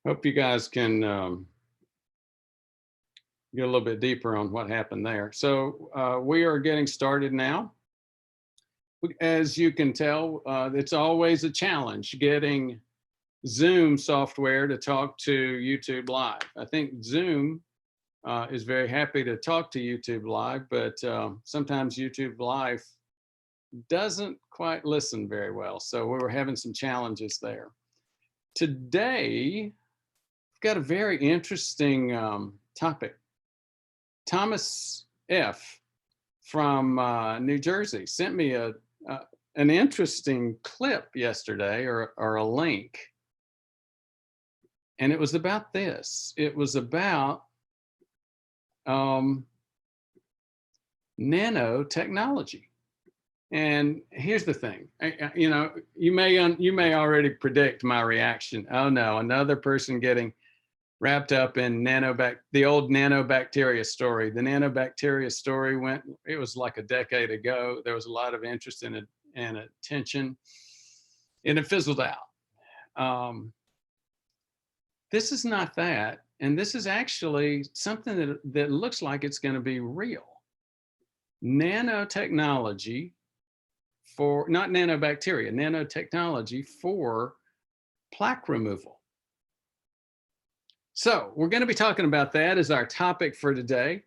Hope you guys can get a little bit deeper on what happened there. So we are getting started now. As you can tell, it's always a challenge getting Zoom software to talk to YouTube Live. I think Zoom is very happy to talk to YouTube Live, but sometimes YouTube Live doesn't quite listen very well. So we were having some challenges there. Today, we've got a very interesting topic. Thomas F. from New Jersey sent me an interesting clip yesterday, or a link. And it was about this. It was about nanotechnology. And here's the thing, you may already predict my reaction. Oh no, another person getting wrapped up in the old nanobacteria story. The nanobacteria story it was like a decade ago. There was a lot of interest in it and attention, and it fizzled out. This is not that, and this is actually something that looks like it's going to be real. Nanotechnology for, not nanobacteria, nanotechnology for plaque removal. So we're going to be talking about that as our topic for today.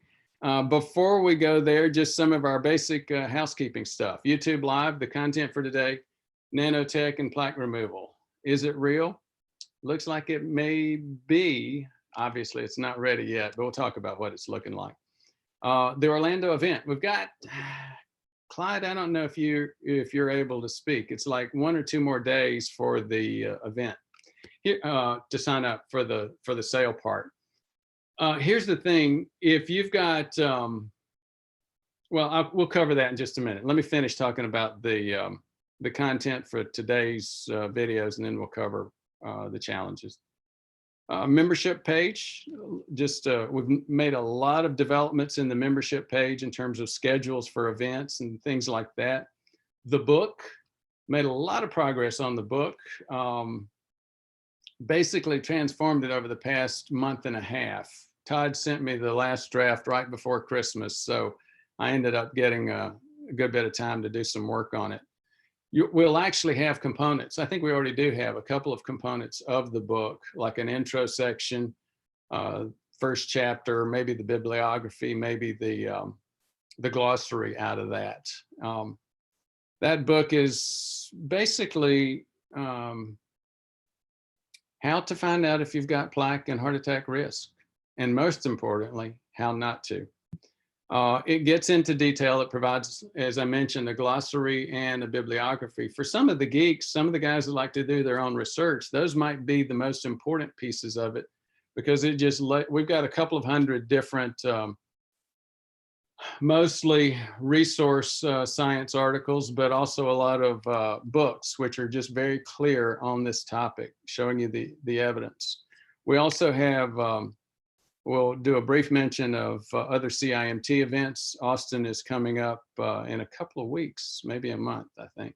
Before we go there, just some of our basic housekeeping stuff. YouTube Live, the content for today, nanotech and plaque removal. Is it real? Looks like it may be. Obviously, it's not ready yet, but we'll talk about what it's looking like. The Orlando event. We've got Clyde. I don't know if you're able to speak. It's like 1 or 2 more days for the event. Here, to sign up for the sale part. Here's the thing: if you've got, we'll cover that in just a minute. Let me finish talking about the content for today's videos, and then we'll cover the challenges. Membership page. Just we've made a lot of developments in the membership page in terms of schedules for events and things like that. The book, made a lot of progress on the book. Basically transformed it over the past month and a half. Todd sent me the last draft right before Christmas, so I ended up getting a good bit of time to do some work on it. We'll actually have components. I think we already do have a couple of components of the book, like an intro section, first chapter, maybe the bibliography, maybe the glossary out of that. That book is basically how to find out if you've got plaque and heart attack risk, and most importantly, how not to. It gets into detail. It provides, as I mentioned, a glossary and a bibliography. For some of the geeks, some of the guys that like to do their own research, those might be the most important pieces of it, because we've got a couple of hundred different, mostly resource science articles, but also a lot of books, which are just very clear on this topic, showing you the evidence. We also have, we'll do a brief mention of other CIMT events. Austin is coming up in a couple of weeks, maybe a month, I think.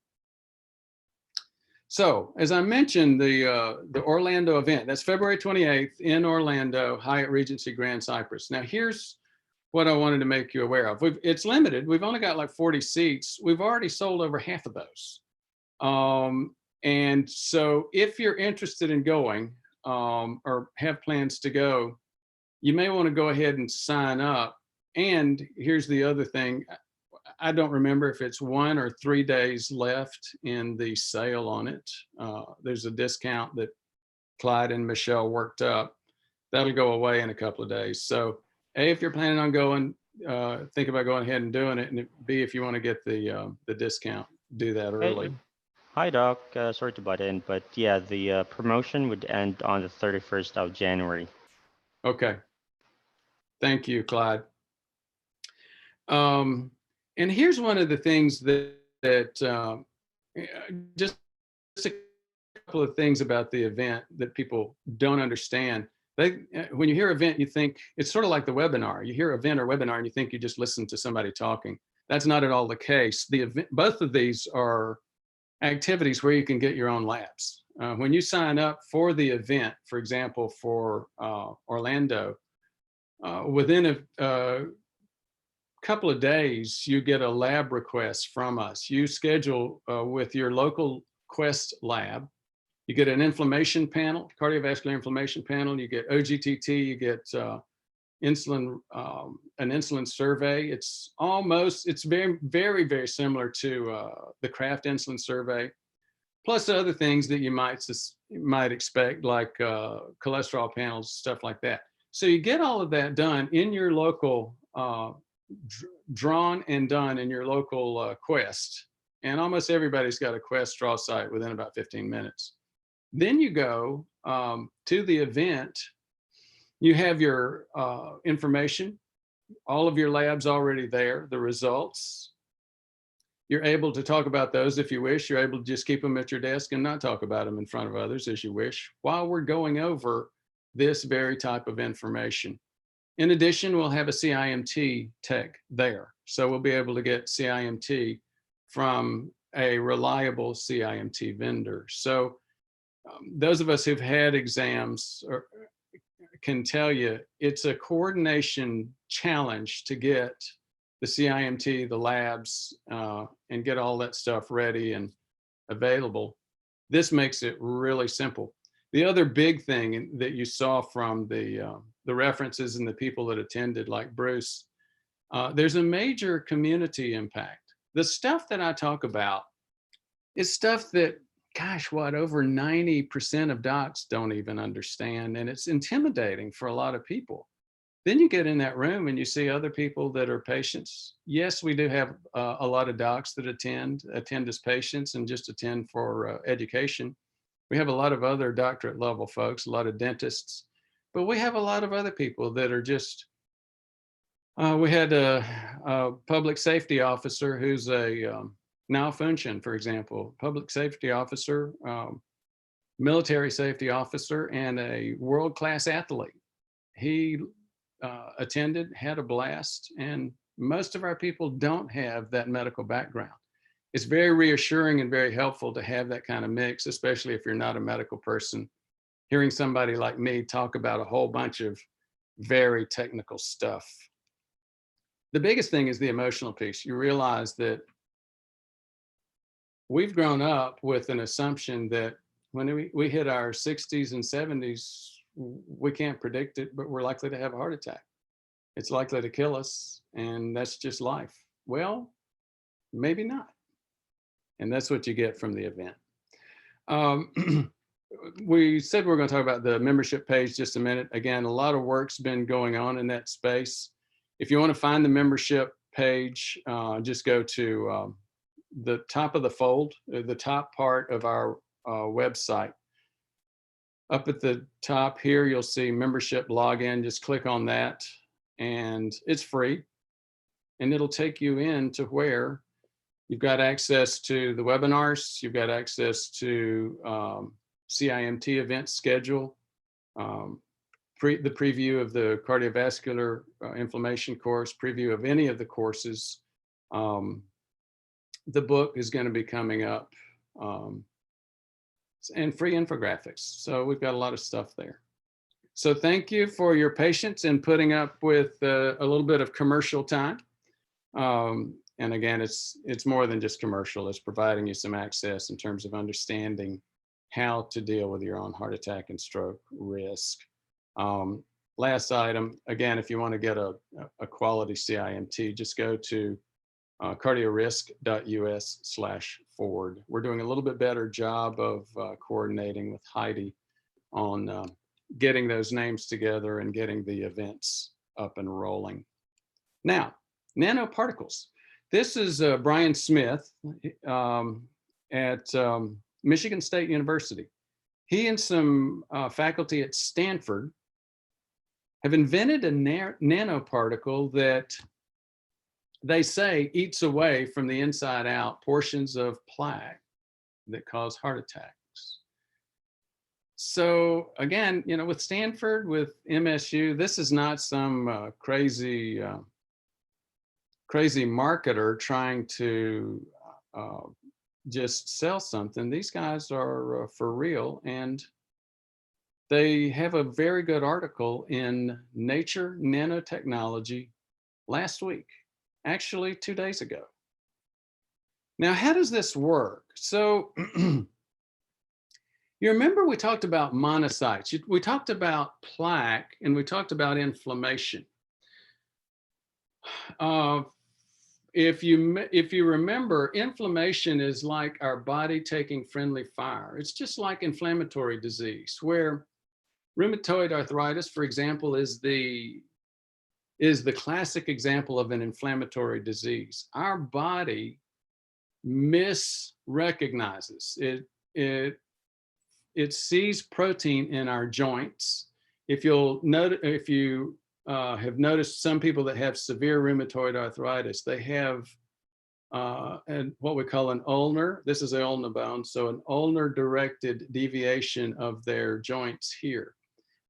So, as I mentioned, the Orlando event, that's February 28th in Orlando, Hyatt Regency Grand Cypress. Now, here's what I wanted to make you aware of. It's limited. We've only got like 40 seats. We've already sold over half of those. And so if you're interested in going or have plans to go, you may want to go ahead and sign up. And here's the other thing. I don't remember if it's 1 or 3 days left in the sale on it. There's a discount that Clyde and Michelle worked up. That'll go away in a couple of days. So A, if you're planning on going, think about going ahead and doing it. And B, if you want to get the discount, do that early. Hi, Doc. Sorry to butt in, but yeah, the promotion would end on the 31st of January. Okay. Thank you, Clyde. And here's one of the things that just a couple of things about the event that people don't understand. When you hear event, you think it's sort of like the webinar. You hear event or webinar and you think you just listen to somebody talking. That's not at all the case. The event, both of these are activities where you can get your own labs. When you sign up for the event, for example, for Orlando, within a couple of days, you get a lab request from us. You schedule with your local Quest lab. You get an inflammation panel, cardiovascular inflammation panel. You get OGTT. You get insulin, an insulin survey. It's very, very, very similar to the Kraft insulin survey, plus other things that you might expect, like cholesterol panels, stuff like that. So you get all of that done in your local, drawn and done in your local Quest. And almost everybody's got a Quest draw site within about 15 minutes. Then you go to the event. You have your information, all of your labs already there, the results. You're able to talk about those if you wish. You're able to just keep them at your desk and not talk about them in front of others as you wish, while we're going over this very type of information. In addition, we'll have a CIMT tech there. So we'll be able to get CIMT from a reliable CIMT vendor. So those of us who've had exams can tell you it's a coordination challenge to get the CIMT, the labs, and get all that stuff ready and available. This makes it really simple. The other big thing that you saw from the references and the people that attended, like Bruce, there's a major community impact. The stuff that I talk about is stuff that, gosh, over 90% of docs don't even understand, and it's intimidating for a lot of people. Then you get in that room and you see other people that are patients. Yes, we do have a lot of docs that attend as patients and just attend for education. We have a lot of other doctorate level folks, a lot of dentists, but we have a lot of other people that are just, we had a public safety officer who's a malfunction, for example, public safety officer, military safety officer, and a world-class athlete. He attended, had a blast, and most of our people don't have that medical background. It's very reassuring and very helpful to have that kind of mix, especially if you're not a medical person. Hearing somebody like me talk about a whole bunch of very technical stuff. The biggest thing is the emotional piece. You realize that we've grown up with an assumption that when we hit our 60s and 70s, we can't predict it, but we're likely to have a heart attack. It's likely to kill us, and that's just life. Well, maybe not. And that's what you get from the event. We said we're going to talk about the membership page just a minute. Again, a lot of work's been going on in that space. If you want to find the membership page, just go to the top of the fold, the top part of our website. Up at the top here, you'll see membership login. Just click on that, and it's free. And it'll take you into where you've got access to the webinars, you've got access to CIMT event schedule, the preview of the cardiovascular inflammation course, preview of any of the courses. The book is going to be coming up, and free infographics. So we've got a lot of stuff there. So thank you for your patience in putting up with a little bit of commercial time. And again, it's more than just commercial. It's providing you some access in terms of understanding how to deal with your own heart attack and stroke risk. Last item, again, if you want to get a quality CIMT, just go to cardiorisk.us/forward. We're doing a little bit better job of coordinating with Heidi on getting those names together and getting the events up and rolling. Now, nanoparticles. This is Brian Smith at Michigan State University. He and some faculty at Stanford have invented a nanoparticle that they say eats away from the inside out portions of plaque that cause heart attacks. So again, you know, with Stanford, with MSU, this is not some crazy marketer trying to just sell something. These guys are for real, and they have a very good article in Nature Nanotechnology last week, actually 2 days ago. Now, how does this work? So you remember we talked about monocytes, we talked about plaque, and we talked about inflammation. Uh, if you remember, inflammation is like our body taking friendly fire. It's just like inflammatory disease, where rheumatoid arthritis, for example, is the classic example of an inflammatory disease. Our body misrecognizes it sees protein in our joints. If you have noticed, some people that have severe rheumatoid arthritis, they have and what we call an ulnar. This is the ulnar bone, so an ulnar directed deviation of their joints here.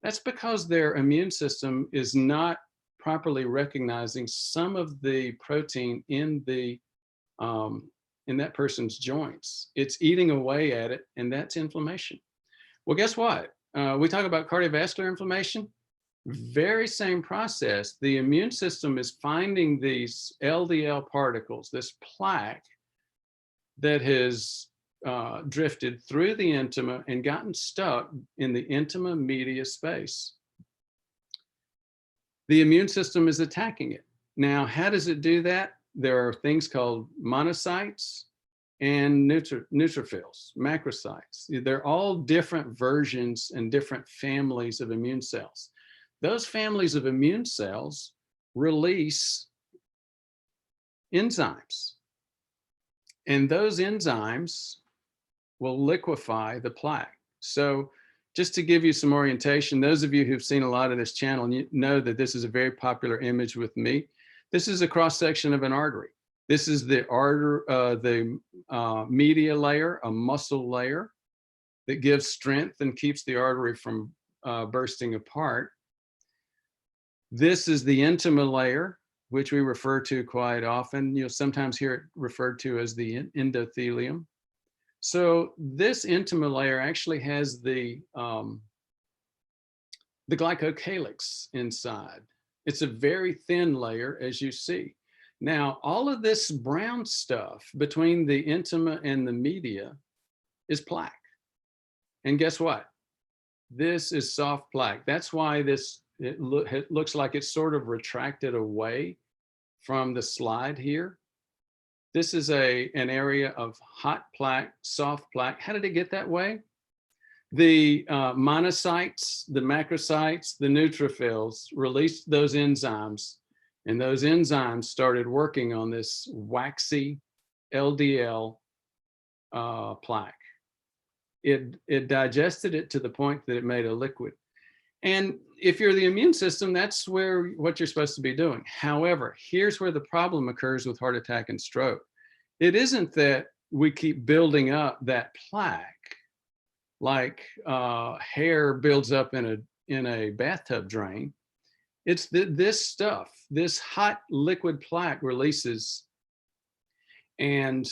That's because their immune system is not properly recognizing some of the protein in that person's joints. It's eating away at it, and that's inflammation. Well, guess what? We talk about cardiovascular inflammation. Very same process. The immune system is finding these LDL particles, this plaque that has drifted through the intima and gotten stuck in the intima media space. The immune system is attacking it. Now, how does it do that? There are things called monocytes and neutrophils, macrocytes. They're all different versions and different families of immune cells. Those families of immune cells release enzymes, and those enzymes will liquefy the plaque. So just to give you some orientation, those of you who've seen a lot of this channel, you know that this is a very popular image with me. This is a cross section of an artery. This is the media layer, a muscle layer that gives strength and keeps the artery from bursting apart. This is the intima layer, which we refer to quite often. You'll sometimes hear it referred to as the endothelium. So this intima layer actually has the glycocalyx inside. It's a very thin layer, as you see. Now, all of this brown stuff between the intima and the media is plaque. And guess what? This is soft plaque. That's why it looks like it's sort of retracted away from the slide here. This is an area of hot plaque, soft plaque. How did it get that way? The monocytes, the macrocytes, the neutrophils released those enzymes, and those enzymes started working on this waxy LDL plaque. It digested it to the point that it made a liquid. And if you're the immune system, that's what you're supposed to be doing. However, here's where the problem occurs with heart attack and stroke. It isn't that we keep building up that plaque like hair builds up in a bathtub drain. It's this stuff, this hot liquid plaque releases. And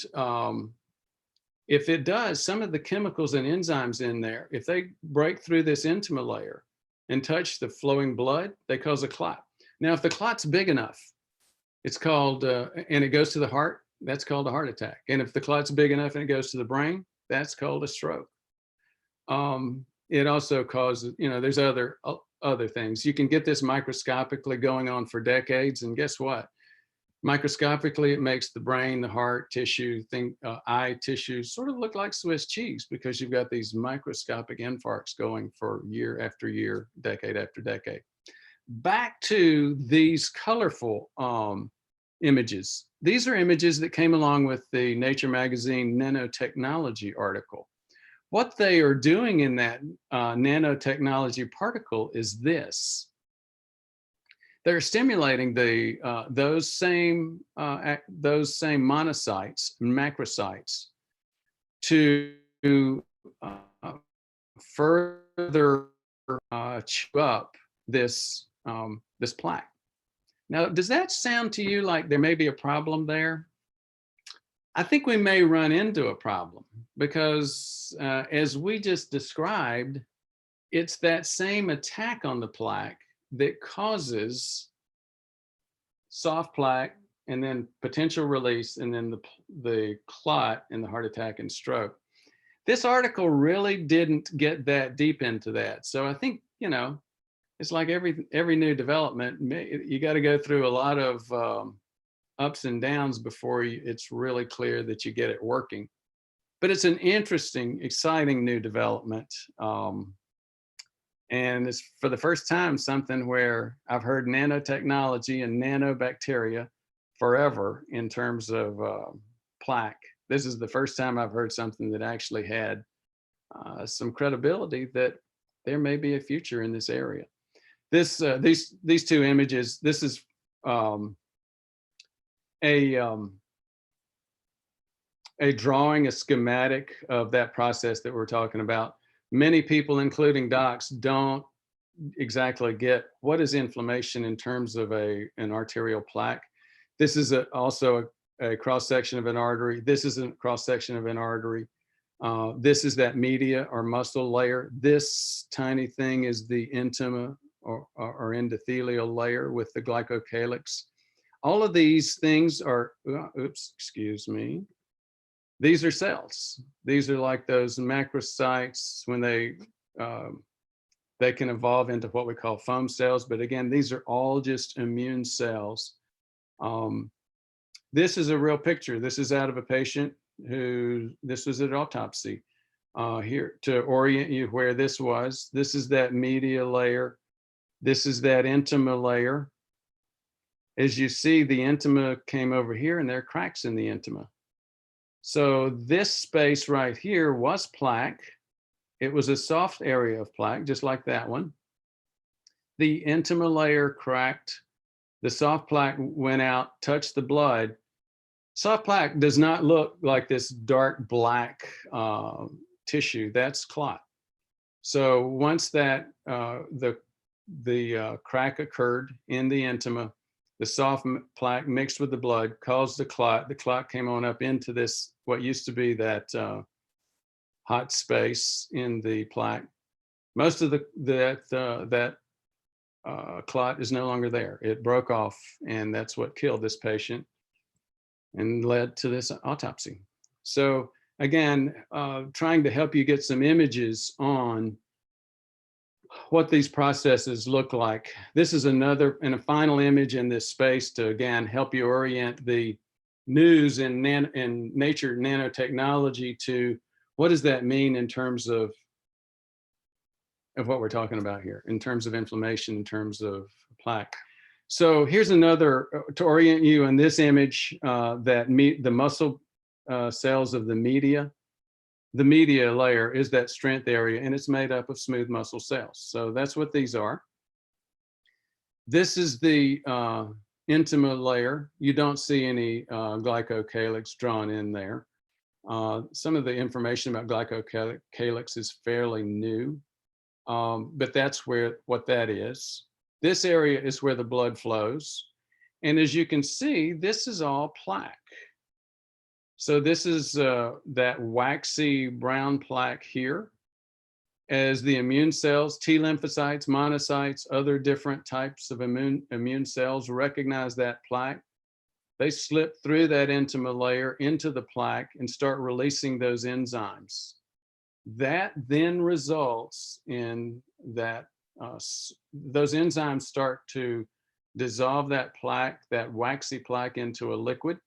if it does, some of the chemicals and enzymes in there, if they break through this intima layer and touch the flowing blood, they cause a clot. Now, if the clot's big enough, it's called, and it goes to the heart, that's called a heart attack. And if the clot's big enough and it goes to the brain, that's called a stroke. It also causes, there's other things. You can get this microscopically going on for decades, and guess what? Microscopically, it makes the brain, the heart tissue, eye tissue sort of look like Swiss cheese, because you've got these microscopic infarcts going for year after year, decade after decade. Back to these colorful images. These are images that came along with the Nature magazine nanotechnology article. What they are doing in that nanotechnology particle is this. They're stimulating those same monocytes, macrocytes, to further chew up this plaque. Now, does that sound to you like there may be a problem there? I think we may run into a problem because as we just described, it's that same attack on the plaque that causes soft plaque and then potential release and then the clot and the heart attack and stroke. This article really didn't get that deep into that. So I think, you know, it's like every new development, you got to go through a lot of ups and downs before it's really clear that you get it working. But it's an interesting, exciting new development. And it's for the first time something where I've heard nanotechnology and nanobacteria forever in terms of plaque. This is the first time I've heard something that actually had some credibility that there may be a future in this area. These two images, this is a drawing, a schematic of that process that we're talking about. Many people, including docs, don't exactly get what is inflammation in terms of an arterial plaque. This is also a cross-section of an artery. This is a cross-section of an artery. This is that media or muscle layer. This tiny thing is the intima or endothelial layer with the glycocalyx. All of these things are, oops, excuse me. These are cells. These are like those macrocytes when they can evolve into what we call foam cells. But again, these are all just immune cells. This is a real picture. This is out of a patient who, this was an autopsy. Here to orient you where this was. This is that media layer. This is that intima layer. As you see, the intima came over here and there are cracks in the intima. So this space right here was plaque. It was a soft area of plaque, just like that one. The intima layer cracked. The soft plaque went out, touched the blood. Soft plaque does not look like this dark black tissue. That's clot. So once that the crack occurred in the intima, the soft plaque mixed with the blood caused the clot. The clot came on up into this, what used to be that hot space in the plaque. Most of that clot is no longer there. It broke off, and that's what killed this patient and led to this autopsy. So again, trying to help you get some images on what these processes look like. This is another and a final image in this space to again help you orient the news in Nature Nanotechnology to what does that mean in terms of what we're talking about here, in terms of inflammation, in terms of plaque. So here's another to orient you in this image the muscle cells of the media. The media layer is that strength area, and it's made up of smooth muscle cells. So that's what these are. This is the intima layer. You don't see any glycocalyx drawn in there. Some of the information about glycocalyx is fairly new, but that's what that is. This area is where the blood flows. And as you can see, this is all plaque. So this is that waxy brown plaque here. As the immune cells, T lymphocytes, monocytes, other different types of immune cells recognize that plaque, they slip through that intima layer into the plaque and start releasing those enzymes. That then results in that those enzymes start to dissolve that plaque, that waxy plaque, into a liquid.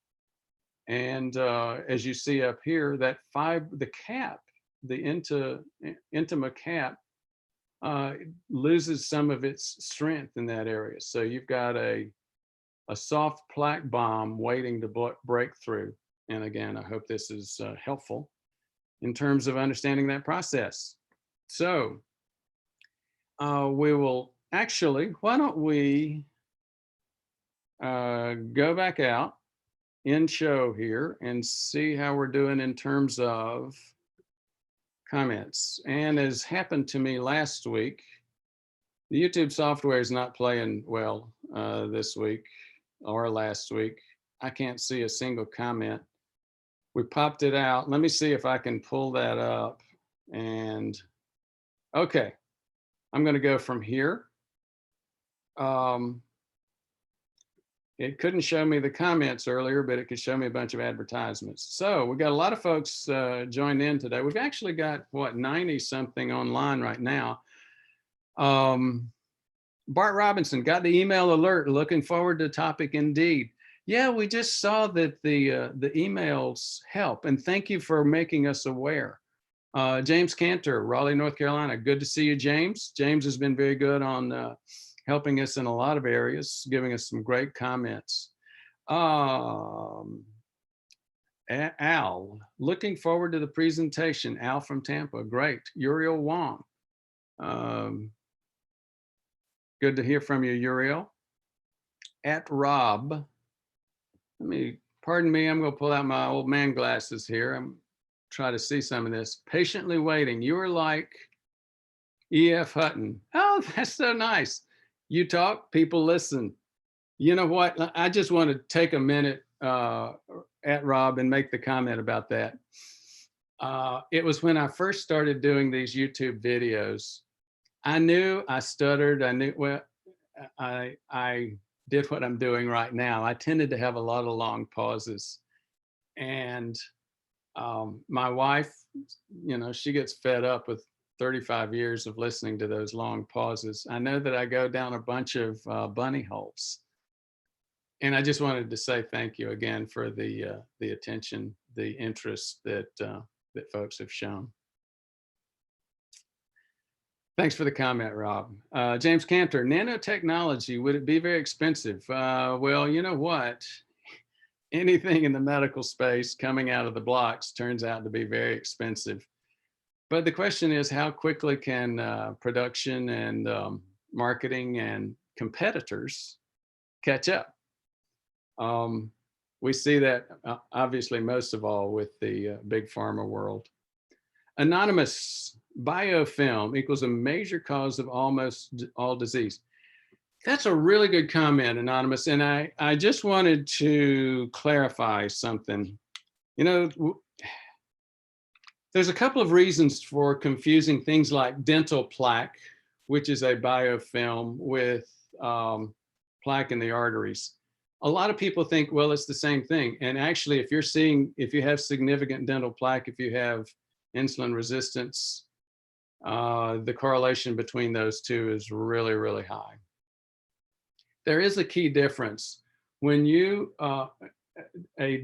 And as you see up here, that the cap, the intima cap, loses some of its strength in that area. So you've got a soft plaque bomb waiting to break through. And again, I hope this is helpful in terms of understanding that process. So we will actually, why don't we go back out in show here and see how we're doing in terms of comments. And as happened to me last week, the YouTube software is not playing well this week or last week. I can't see a single comment. We popped it out. Let me see if I can pull that up. And okay, I'm going to go from here. It couldn't show me the comments earlier, but it could show me a bunch of advertisements. So we got a lot of folks joined in today. We've actually got, what, 90 something online right now. Bart Robinson, got the email alert. Looking forward to the topic indeed. Yeah, we just saw that the emails help, and thank you for making us aware. James Cantor, Raleigh, North Carolina. Good to see you, James. James has been very good on helping us in a lot of areas, giving us some great comments. Al, looking forward to the presentation. Al from Tampa, great. Uriel Wong. Good to hear from you, Uriel. At Rob, pardon me, I'm going to pull out my old man glasses here. I'm try to see some of this. Patiently waiting. You are like E.F. Hutton. Oh, that's so nice. You talk, people listen. You know what? I just want to take a minute at Rob and make the comment about that. It was when I first started doing these YouTube videos. I knew I stuttered. I knew, well, I did what I'm doing right now. I tended to have a lot of long pauses. And my wife, you know, she gets fed up with 35 years of listening to those long pauses. I know that I go down a bunch of bunny holes. And I just wanted to say thank you again for the attention, the interest that folks have shown. Thanks for the comment, Rob. James Cantor, nanotechnology, would it be very expensive? Well, you know what? Anything in the medical space coming out of the blocks turns out to be very expensive. But the question is, how quickly can production and marketing and competitors catch up? We see that obviously most of all with the big pharma world. Anonymous, biofilm equals a major cause of almost all disease. That's a really good comment, Anonymous. And I just wanted to clarify something. You know, there's a couple of reasons for confusing things like dental plaque, which is a biofilm, with plaque in the arteries. A lot of people think, well, it's the same thing. And actually, if you have significant dental plaque, if you have insulin resistance, the correlation between those two is really, really high. There is a key difference. When you, a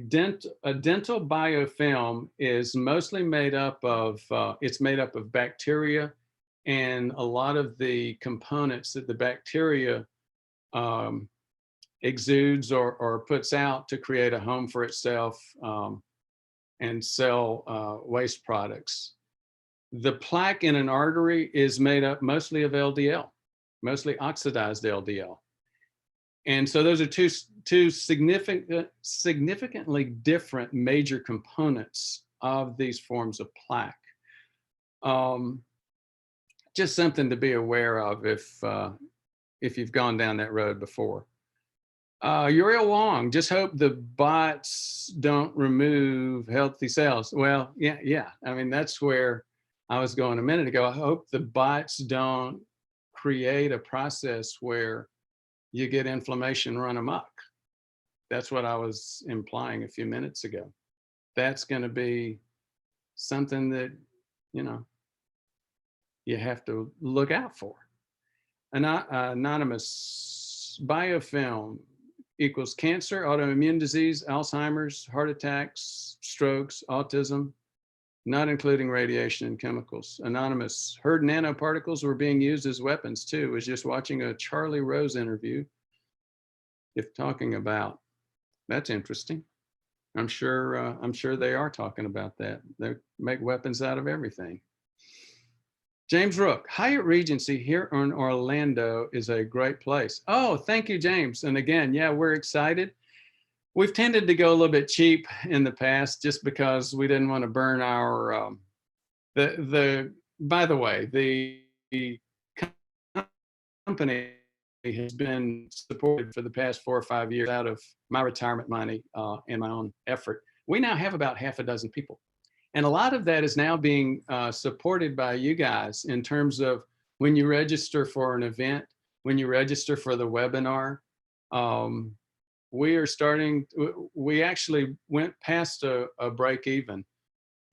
dental biofilm is mostly made up of, it's made up of bacteria and a lot of the components that the bacteria exudes or puts out to create a home for itself and sell waste products. The plaque in an artery is made up mostly of LDL, mostly oxidized LDL. And so those are two significantly different major components of these forms of plaque. Just something to be aware of if you've gone down that road before. Uriel Wong, just hope the bots don't remove healthy cells. Well, yeah. I mean, that's where I was going a minute ago. I hope the bots don't create a process where you get inflammation run amok. That's what I was implying a few minutes ago. That's going to be something that, you know, you have to look out for. Anonymous, biofilm equals cancer, autoimmune disease, Alzheimer's, heart attacks, strokes, autism, not including radiation and chemicals. Anonymous, heard nanoparticles were being used as weapons too. Was just watching a Charlie Rose interview. If talking about, that's interesting. I'm sure they are talking about that. They make weapons out of everything. James Rook, Hyatt Regency here in Orlando is a great place. Oh, thank you, James. And again, yeah, we're excited. We've tended to go a little bit cheap in the past just because we didn't want to burn our, by the way, the company has been supported for the past 4 or 5 years out of my retirement money and my own effort. We now have about half a dozen people. And a lot of that is now being supported by you guys in terms of when you register for an event, when you register for the webinar. We actually went past a break even.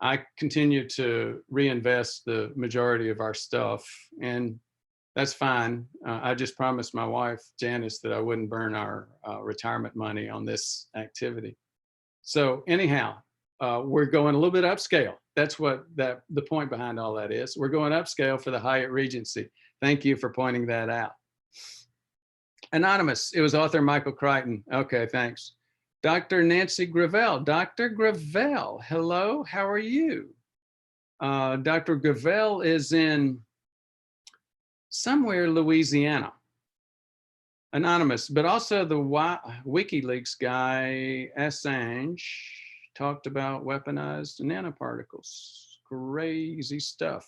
I continue to reinvest the majority of our stuff, and that's fine. I just promised my wife, Janice, that I wouldn't burn our retirement money on this activity. So anyhow, we're going a little bit upscale. That's what the point behind all that is. We're going upscale for the Hyatt Regency. Thank you for pointing that out. Anonymous, it was author Michael Crichton. Okay, thanks. Dr. Nancy Gravel. Dr. Gravel, hello, how are you? Dr. Gravel is in somewhere Louisiana. Anonymous, but also the WikiLeaks guy, Assange, talked about weaponized nanoparticles. Crazy stuff.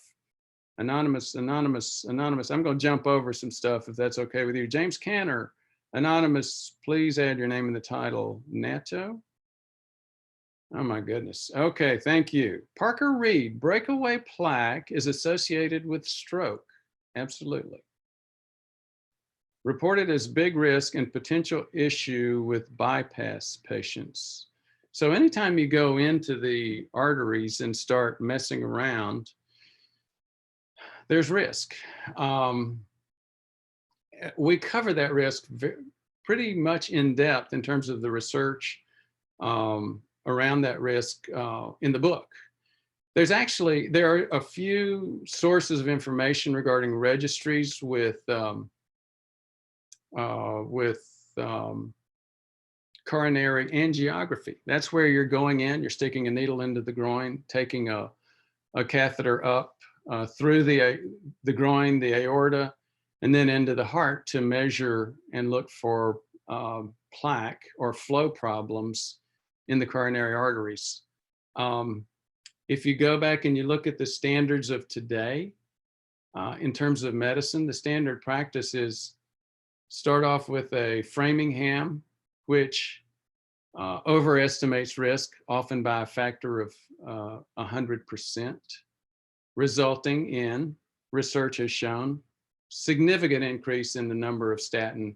Anonymous. I'm going to jump over some stuff if that's okay with you. James Canner, Anonymous, please add your name in the title. NATO? Oh my goodness. Okay, thank you. Parker Reed, breakaway plaque is associated with stroke. Absolutely. Reported as big risk and potential issue with bypass patients. So anytime you go into the arteries and start messing around, there's risk. We cover that risk pretty much in depth in terms of the research around that risk in the book. There are a few sources of information regarding registries with coronary angiography. That's where you're going in, you're sticking a needle into the groin, taking a catheter up through the groin, the aorta, and then into the heart to measure and look for plaque or flow problems in the coronary arteries. If you go back and you look at the standards of today, in terms of medicine, the standard practice is start off with a Framingham, which overestimates risk, often by a factor of 100%, resulting in, research has shown, significant increase in the number of statin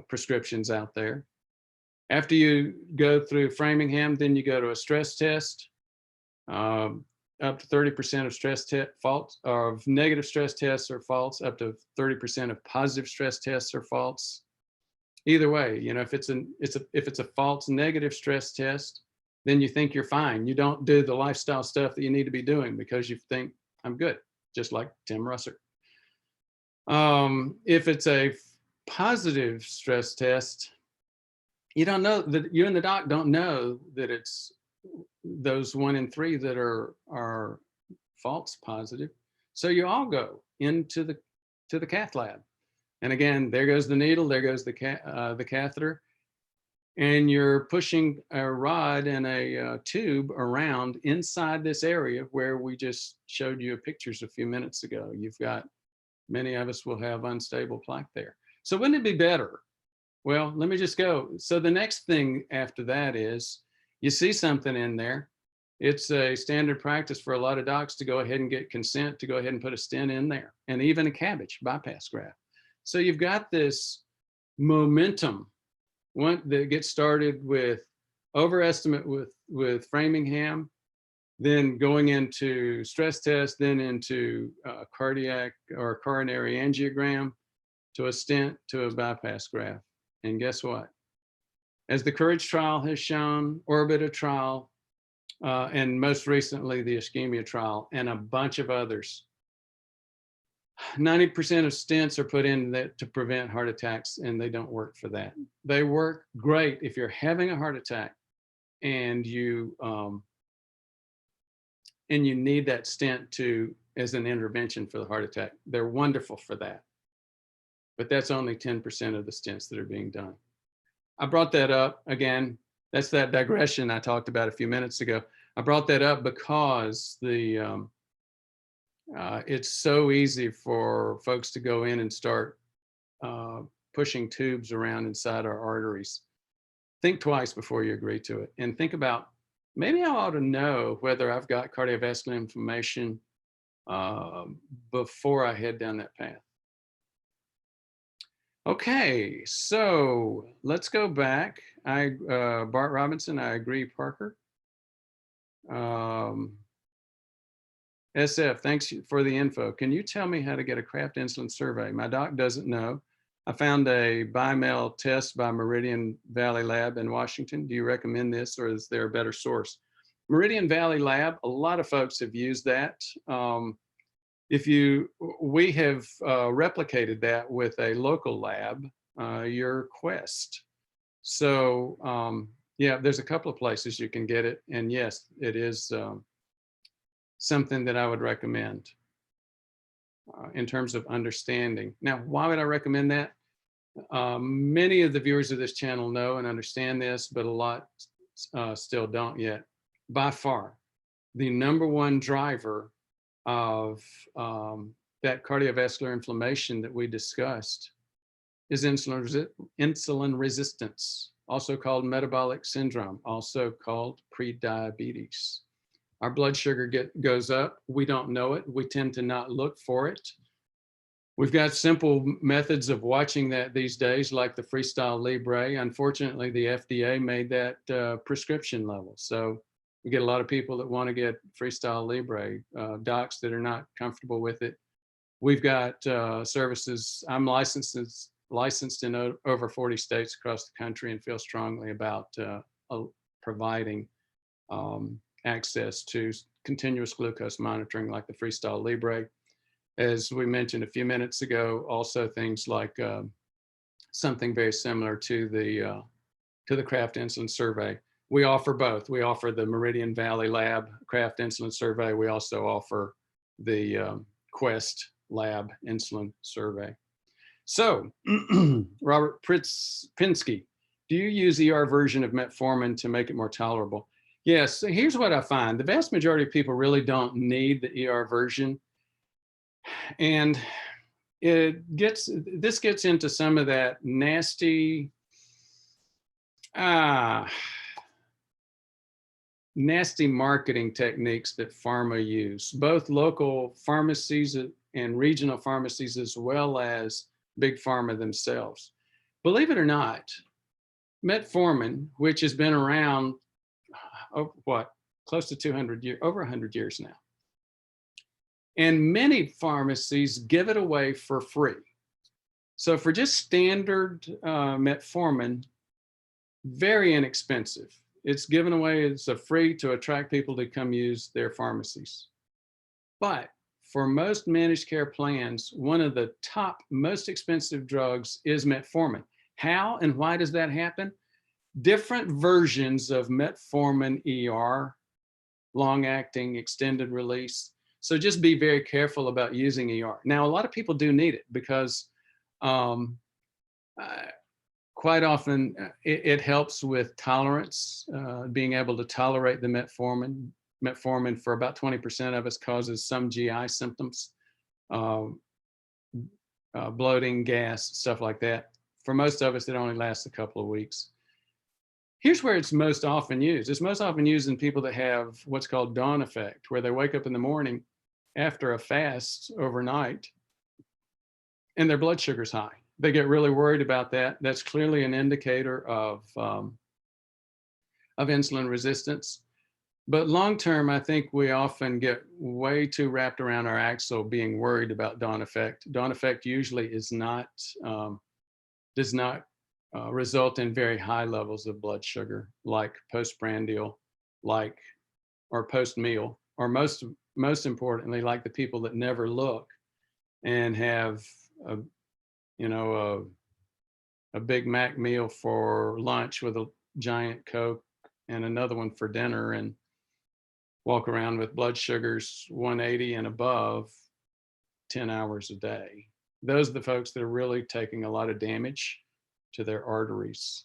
prescriptions out there. After you go through Framingham, then you go to a stress test. Up to 30% of negative stress tests are false. Up to 30% of positive stress tests are false. Either way, you know, if it's a false negative stress test, then you think you're fine. You don't do the lifestyle stuff that you need to be doing because you think I'm good, just like Tim Russer. If it's a positive stress test, you don't know that you and the doc don't know that it's those 1 in 3 that are false positive. So you all go into the cath lab. And again, there goes the needle, there goes the catheter, and you're pushing a rod and a tube around inside this area where we just showed you pictures a few minutes ago. Many of us will have unstable plaque there. So wouldn't it be better? Well, let me just go. So the next thing after that is you see something in there. It's a standard practice for a lot of docs to go ahead and get consent to go ahead and put a stent in there, and even a CABG bypass graft. So you've got this momentum that gets started with overestimate with Framingham, then going into stress test, then into cardiac or coronary angiogram, to a stent, to a bypass graft. And guess what? As the COURAGE trial has shown, Orbita trial, and most recently the ischemia trial, and a bunch of others, 90% of stents are put in to prevent heart attacks, and they don't work for that. They work great if you're having a heart attack and you need that stent as an intervention for the heart attack. They're wonderful for that. But that's only 10% of the stents that are being done. I brought that up again. That's that digression I talked about a few minutes ago. I brought that up because it's so easy for folks to go in and start pushing tubes around inside our arteries. Think twice before you agree to it, and think about maybe I ought to know whether I've got cardiovascular inflammation before I head down that path. Okay, so let's go back. Bart Robinson, I agree, Parker. SF, thanks for the info. Can you tell me how to get a Kraft insulin survey? My doc doesn't know. I found a by-mail test by Meridian Valley Lab in Washington. Do you recommend this, or is there a better source? Meridian Valley Lab, a lot of folks have used that. We have replicated that with a local lab, your Quest. So yeah, there's a couple of places you can get it, and yes, it is something that I would recommend in terms of understanding. Now, why would I recommend that? Many of the viewers of this channel know and understand this, but a lot still don't yet. By far, the number one driver of that cardiovascular inflammation that we discussed is insulin resistance, also called metabolic syndrome, also called prediabetes. Our blood sugar goes up. We don't know it. We tend to not look for it. We've got simple methods of watching that these days, like the Freestyle Libre. Unfortunately, the FDA made that prescription level. So we get a lot of people that want to get Freestyle Libre, docs that are not comfortable with it. We've got services. I'm licensed in over 40 states across the country and feel strongly about providing access to continuous glucose monitoring like the Freestyle Libre. As we mentioned a few minutes ago, also things like something very similar to the Kraft Insulin Survey. We offer both. We offer the Meridian Valley Lab Kraft Insulin Survey. We also offer the Quest Lab Insulin Survey. So, Robert Pinsky, do you use ER version of metformin to make it more tolerable? Yes, so here's what I find. The vast majority of people really don't need the ER version. And this gets into some of that nasty, nasty marketing techniques that pharma use, both local pharmacies and regional pharmacies, as well as big pharma themselves. Believe it or not, metformin, which has been around, close to 200 years, over 100 years now. And many pharmacies give it away for free. So for just standard metformin, very inexpensive. It's given away as a free to attract people to come use their pharmacies. But for most managed care plans, one of the top most expensive drugs is metformin. How and why does that happen? Different versions of metformin ER, long-acting, extended release. So just be very careful about using ER. Now, a lot of people do need it because quite often it helps with tolerance, being able to tolerate the metformin. Metformin for about 20% of us causes some GI symptoms, bloating, gas, stuff like that. For most of us, it only lasts a couple of weeks. Here's where it's most often used. It's most often used in people that have what's called dawn effect, where they wake up in the morning after a fast overnight and their blood sugar's high. They get really worried about that. That's clearly an indicator of insulin resistance. But long term, I think we often get way too wrapped around our axle being worried about dawn effect. Dawn effect usually does not result in very high levels of blood sugar, like postprandial, or post-meal, or most importantly, like the people that never look and have a Big Mac meal for lunch with a giant Coke and another one for dinner, and walk around with blood sugars 180 and above 10 hours a day. Those are the folks that are really taking a lot of damage to their arteries.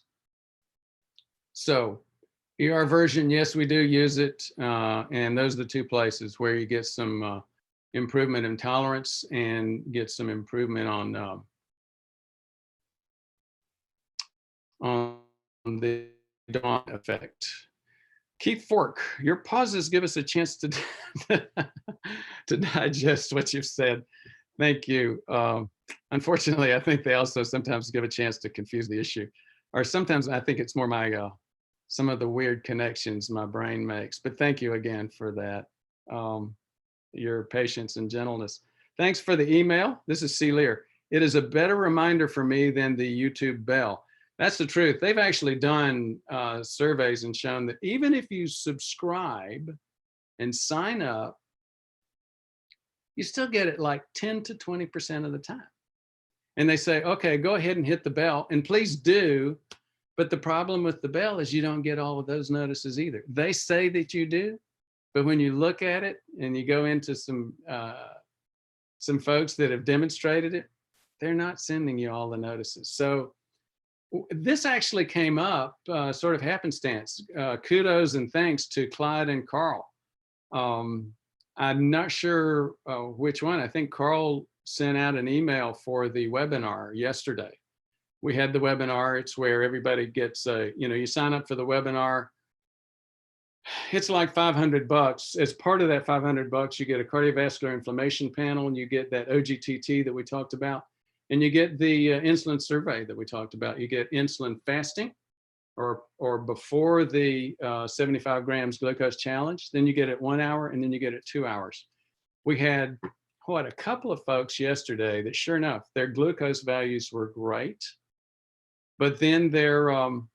So ER version, yes, we do use it. And those are the two places where you get some improvement in tolerance and get some improvement on the dawn effect. Keith Fork, your pauses give us a chance to to digest what you've said. Thank you. Unfortunately, I think they also sometimes give a chance to confuse the issue, or sometimes I think it's more my some of the weird connections my brain makes. But thank you again for that, your patience and gentleness. Thanks for the email. This is C. Lear. It is a better reminder for me than the YouTube bell. That's the truth. They've actually done surveys and shown that even if you subscribe and sign up, you still get it like 10 to 20% of the time. And they say, okay, go ahead and hit the bell, and please do. But the problem with the bell is you don't get all of those notices either. They say that you do, but when you look at it and you go into some folks that have demonstrated it, they're not sending you all the notices. So this actually came up sort of happenstance. Kudos and thanks to Clyde and Carl. I'm not sure which one. I think Carl sent out an email for the webinar yesterday. We had the webinar. It's where everybody gets you sign up for the webinar. It's like $500. As part of that $500, you get a cardiovascular inflammation panel, and you get that OGTT that we talked about. And you get the insulin survey that we talked about. You get insulin fasting or before the 75 grams glucose challenge. Then you get it 1 hour, and then you get it 2 hours. We had, a couple of folks yesterday that sure enough, their glucose values were great. But then their 1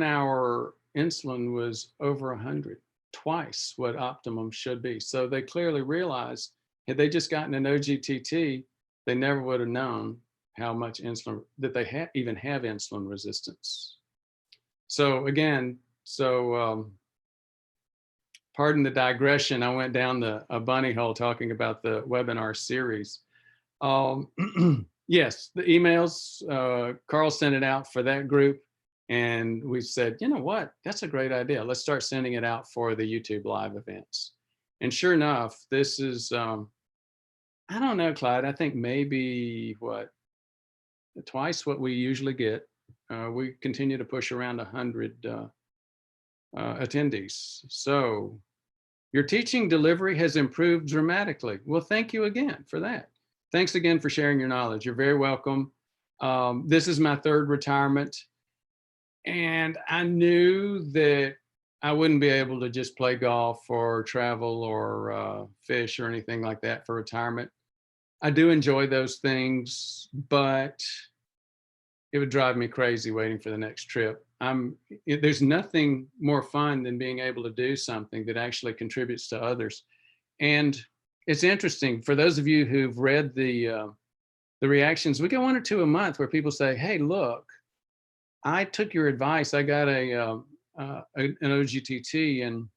hour insulin was over 100, twice what optimum should be. So they clearly realized, had they just gotten an OGTT, they never would have known how much insulin, that they even have insulin resistance. So again, pardon the digression, I went down a bunny hole talking about the webinar series. Yes, the emails, Carl sent it out for that group, and we said, you know what, that's a great idea. Let's start sending it out for the YouTube live events. And sure enough, this is, I don't know, Clyde, I think maybe twice what we usually get. We continue to push around 100 attendees. So your teaching delivery has improved dramatically. Well, thank you again for that. Thanks again for sharing your knowledge. You're very welcome. This is my third retirement, and I knew that I wouldn't be able to just play golf or travel or fish or anything like that for retirement. I do enjoy those things, but it would drive me crazy waiting for the next trip. There's nothing more fun than being able to do something that actually contributes to others. And it's interesting for those of you who've read the reactions. We get 1 or 2 a month where people say, "Hey, look, I took your advice. I got an OGTT, and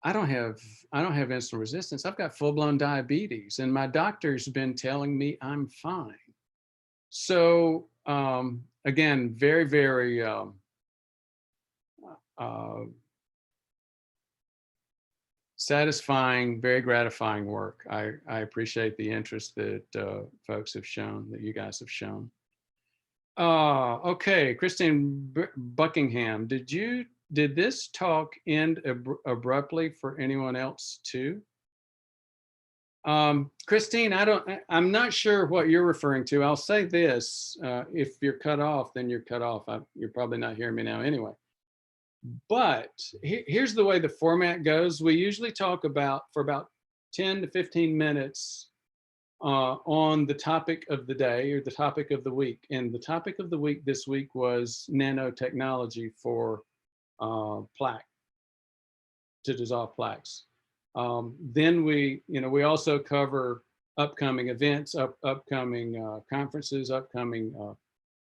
I don't have insulin resistance. I've got full-blown diabetes, and my doctor's been telling me I'm fine." So again, very, very satisfying, very gratifying work. I appreciate the interest that folks have shown, that you guys have shown. Okay, Christine Buckingham, did this talk end abruptly for anyone else too? Christine, I'm not sure what you're referring to. I'll say this, if you're cut off, then you're cut off. You're probably not hearing me now anyway. But here's the way the format goes. We usually talk for about 10 to 15 minutes on the topic of the day or the topic of the week. And the topic of the week this week was nanotechnology for plaque, to dissolve plaques. Then we also cover upcoming events, upcoming conferences, upcoming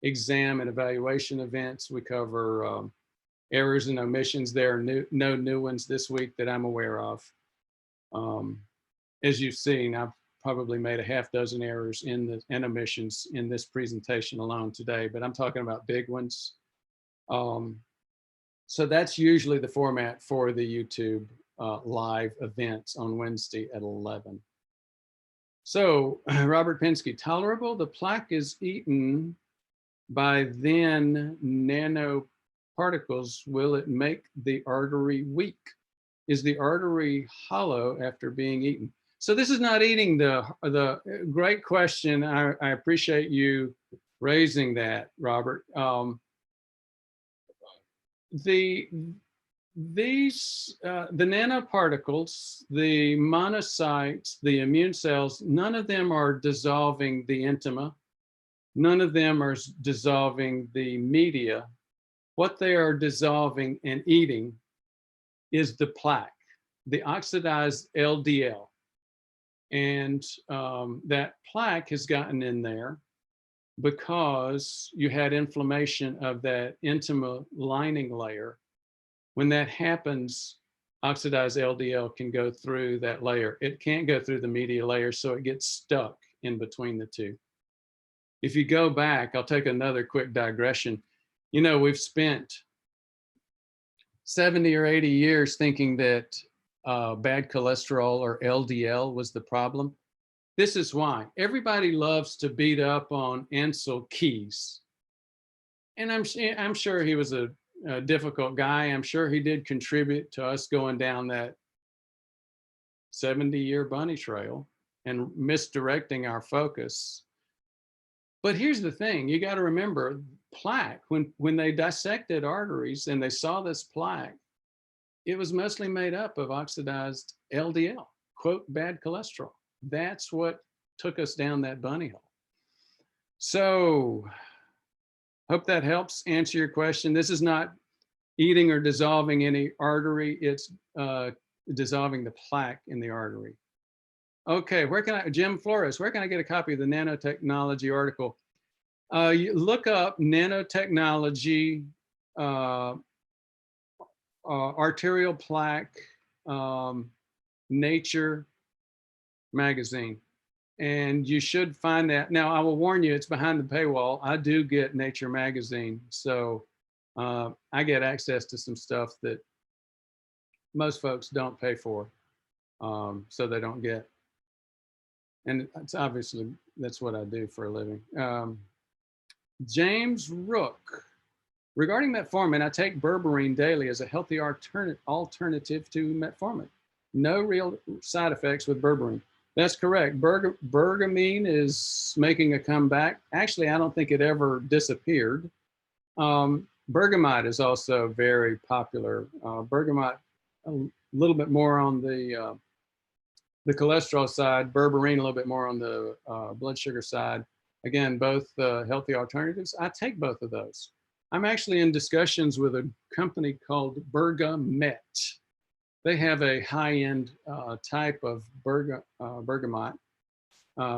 exam and evaluation events. We cover errors and omissions. There are no new ones this week that I'm aware of. As you've seen, I've probably made a half dozen errors and omissions in this presentation alone today, but I'm talking about big ones. So that's usually the format for the YouTube live events on Wednesday at 11. So Robert Pinsky, tolerable, the plaque is eaten by then nanoparticles, will it make the artery weak? Is the artery hollow after being eaten? So this is not eating the great question. I appreciate you raising that, Robert. The nanoparticles, the monocytes, the immune cells, none of them are dissolving the intima. None of them are dissolving the media. What they are dissolving and eating is the plaque, the oxidized LDL. And that plaque has gotten in there because you had inflammation of that intima lining layer. When that happens, oxidized LDL can go through that layer. It can't go through the media layer, so it gets stuck in between the two. If you go back, I'll take another quick digression. You know, we've spent 70 or 80 years thinking that bad cholesterol or LDL was the problem. This is why. Everybody loves to beat up on Ansel Keys. And I'm sure he was a difficult guy. I'm sure he did contribute to us going down that 70-year bunny trail and misdirecting our focus. But here's the thing, you got to remember plaque, when they dissected arteries and they saw this plaque, it was mostly made up of oxidized LDL, quote, bad cholesterol. That's what took us down that bunny hole. So hope that helps answer your question. This is not eating or dissolving any artery, it's dissolving the plaque in the artery. Okay, where can I, Jim Flores, where can I get a copy of the nanotechnology article? You look up nanotechnology, arterial plaque, Nature magazine, and you should find that. Now, I will warn you, it's behind the paywall. I do get Nature magazine, so I get access to some stuff that most folks don't pay for, so they don't get. And it's obviously, that's what I do for a living. James Rook, regarding metformin, I take berberine daily as a healthy alternative to metformin. No real side effects with berberine. That's correct. Bergamine is making a comeback. Actually, I don't think it ever disappeared. Bergamot is also very popular. Bergamot, a little bit more on the cholesterol side, berberine a little bit more on the blood sugar side. Again, both healthy alternatives. I take both of those. I'm actually in discussions with a company called Bergamet. They have a high-end type of bergamot,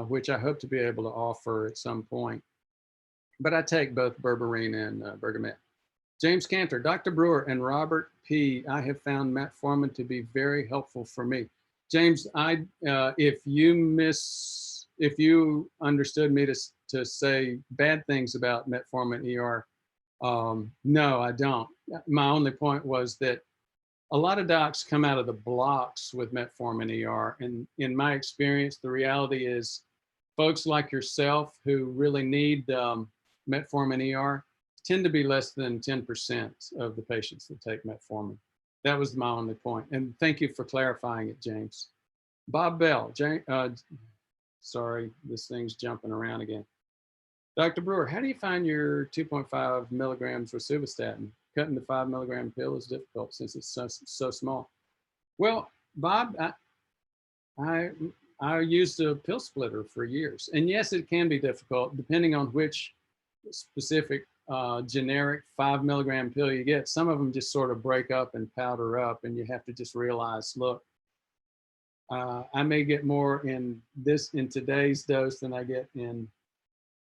which I hope to be able to offer at some point. But I take both berberine and Bergamet. James Cantor, Dr. Brewer and Robert P. I have found metformin to be very helpful for me. James, if you understood me to say bad things about metformin ER, no, I don't. My only point was that a lot of docs come out of the blocks with metformin ER, and in my experience, the reality is folks like yourself who really need metformin ER tend to be less than 10% of the patients that take metformin. That was my only point. And thank you for clarifying it, James. Bob Bell, sorry, this thing's jumping around again. Dr. Brewer, how do you find your 2.5 milligrams rosuvastatin? Cutting the 5 milligram pill is difficult since it's so small. Well, Bob, I used a pill splitter for years. And yes, it can be difficult depending on which specific generic 5 milligram pill you get. Some of them just sort of break up and powder up, and you have to just realize, look, I may get more in today's dose than I get in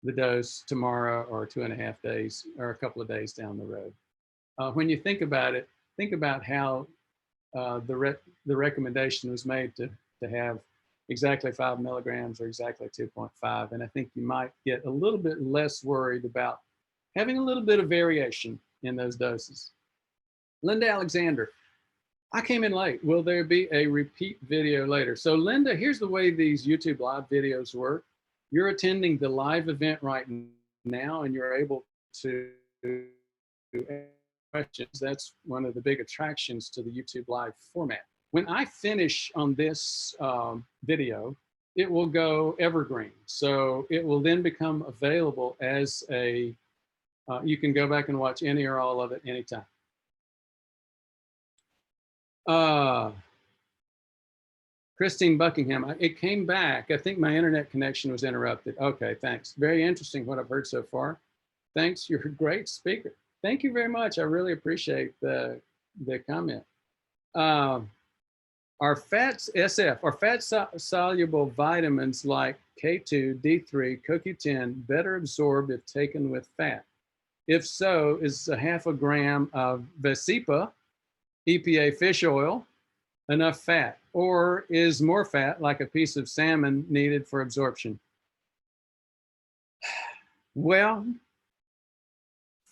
the dose tomorrow or 2.5 days or a couple of days down the road. When you think about it, think about how the recommendation was made to have exactly 5 milligrams or exactly 2.5. And I think you might get a little bit less worried about having a little bit of variation in those doses. Linda Alexander, I came in late. Will there be a repeat video later? So Linda, here's the way these YouTube live videos work. You're attending the live event right now, and you're able to questions. That's one of the big attractions to the YouTube Live format. When I finish on this video, it will go evergreen. So it will then become available as a, you can go back and watch any or all of it anytime. Christine Buckingham, it came back. I think my internet connection was interrupted. Okay, thanks. Very interesting what I've heard so far. Thanks, you're a great speaker. Thank you very much. I really appreciate the comment. Are fats, SF, are fat-soluble vitamins like K2, D3, CoQ10 better absorbed if taken with fat? If so, is a half a gram of Vesipa, EPA fish oil, enough fat? Or is more fat, like a piece of salmon, needed for absorption? Well,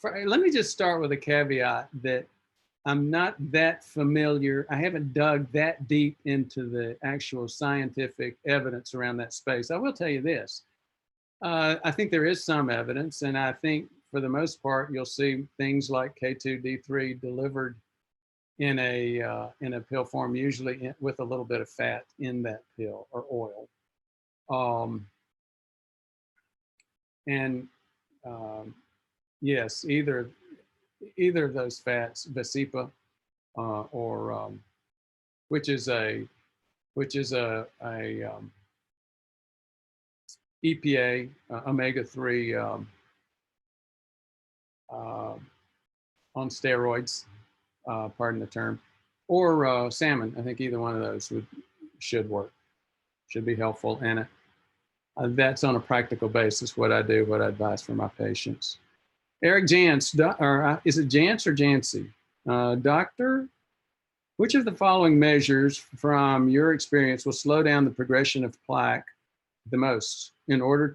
let me just start with a caveat that I'm not that familiar. I haven't dug that deep into the actual scientific evidence around that space. I will tell you this. I think there is some evidence, and I think for the most part, you'll see things like K2, D3 delivered in a pill form, usually with a little bit of fat in that pill or oil. Yes, either of those fats, Vesipa, or which is a EPA omega-3 on steroids, pardon the term, or salmon. I think either one of those should work, should be helpful, and that's on a practical basis what I do, what I advise for my patients. Eric Jantz, or is it Jantz or Jancy? Doctor, which of the following measures from your experience will slow down the progression of plaque the most in order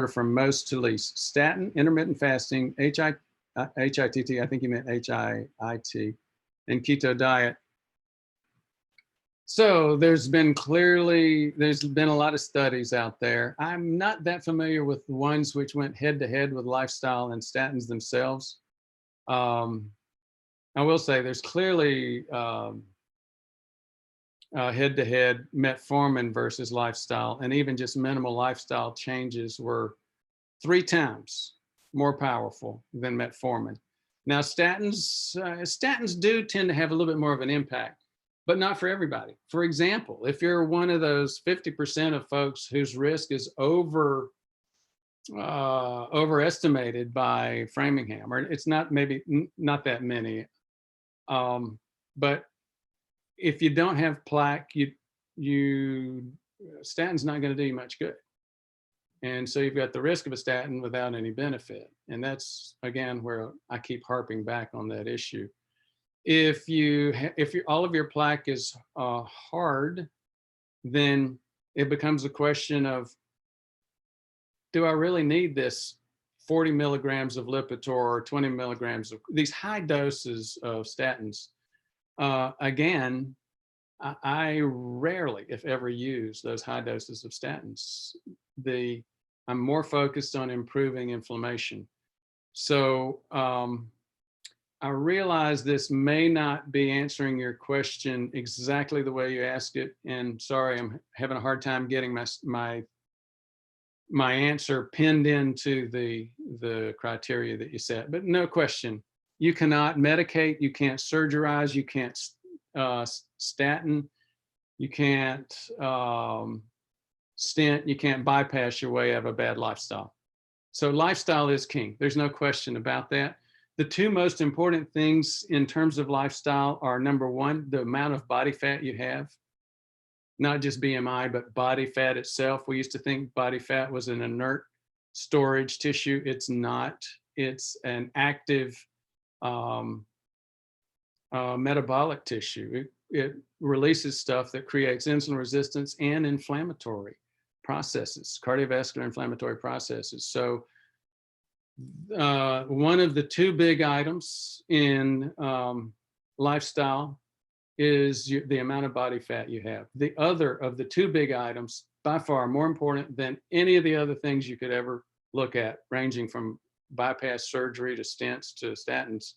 from most to least? Statin, intermittent fasting, HITT, I think you meant HIIT, and keto diet. So there's been a lot of studies out there. I'm not that familiar with the ones which went head to head with lifestyle and statins themselves. I will say there's clearly head to head metformin versus lifestyle, and even just minimal lifestyle changes were 3 times more powerful than metformin. Now statins do tend to have a little bit more of an impact, but not for everybody. For example, if you're one of those 50% of folks whose risk is overestimated by Framingham, or it's not, maybe not that many, but if you don't have plaque, statin's not going to do you much good. And so you've got the risk of a statin without any benefit. And that's, again, where I keep harping back on that issue. If all of your plaque is hard, then it becomes a question of, do I really need this 40 milligrams of Lipitor or 20 milligrams of these high doses of statins? Again, I rarely, if ever, use those high doses of statins. I'm more focused on improving inflammation. So I realize this may not be answering your question exactly the way you asked it, and sorry, I'm having a hard time getting my answer pinned into the criteria that you set. But no question, you cannot medicate, you can't surgerize, you can't statin, you can't stent, you can't bypass your way out of a bad lifestyle. So lifestyle is king. There's no question about that. The 2 most important things in terms of lifestyle are, number 1, the amount of body fat you have, not just BMI, but body fat itself. We used to think body fat was an inert storage tissue. It's not. It's an active metabolic tissue. It releases stuff that creates insulin resistance and inflammatory processes, cardiovascular inflammatory processes. So one of the 2 big items in lifestyle is the amount of body fat you have. The other of the 2 big items, by far more important than any of the other things you could ever look at, ranging from bypass surgery to stents to statins.